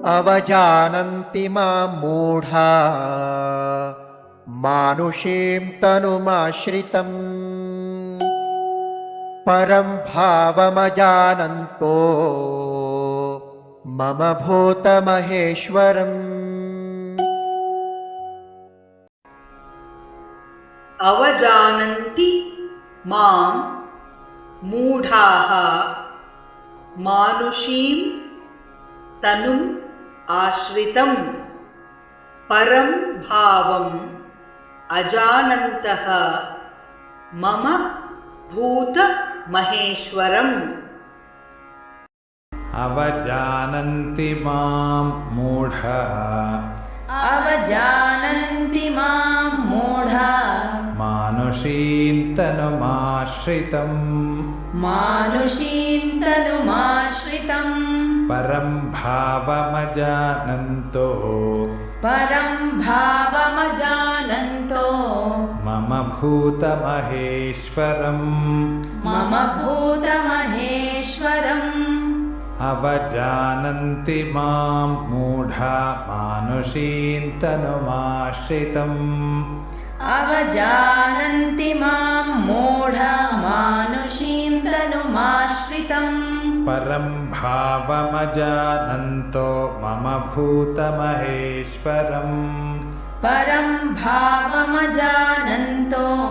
अवजानन्ति मां मूढा मानुषीं तनुमाश्रितम् परं भावमजानन्तो मम भूतमहेश्वरम्। अवजानन्ति मां मूढाः मानुषीं तनुम् आश्रितं परं भावम् अजानन्तः मम भूतमहेश्वरम्। अवजानन्ति मां मूढाः अवजानन्ति मां मूढाः मानुषीं तनुमाश्रितम् मानुषीं तनुमाश्रितं परं भावमजानन्तो मम भूतमहेश्वरम् मम भूतमहेश्वरम्। अवजानन्ति मां मूढा मानुषीं तनुमाश्रितम् अवजानन्ति मां मूढा मानुषीं तनुमाश्रितं परं भावमजानन्तो मम भूतमहेश्वरम् परं भावमजानन्तो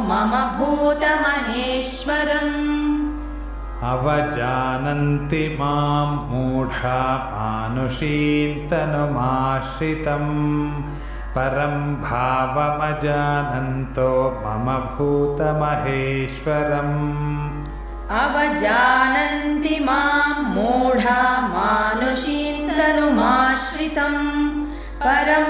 मम भूतमहेश्वरम्। अवजानन्ति मां मूढा मानुषीं तनुमाश्रितम् परं भावमजानन्तो मम भूतमहेश्वरम्। अवजानन्ति मां मूढा मानुषीं तनुमाश्रितं परं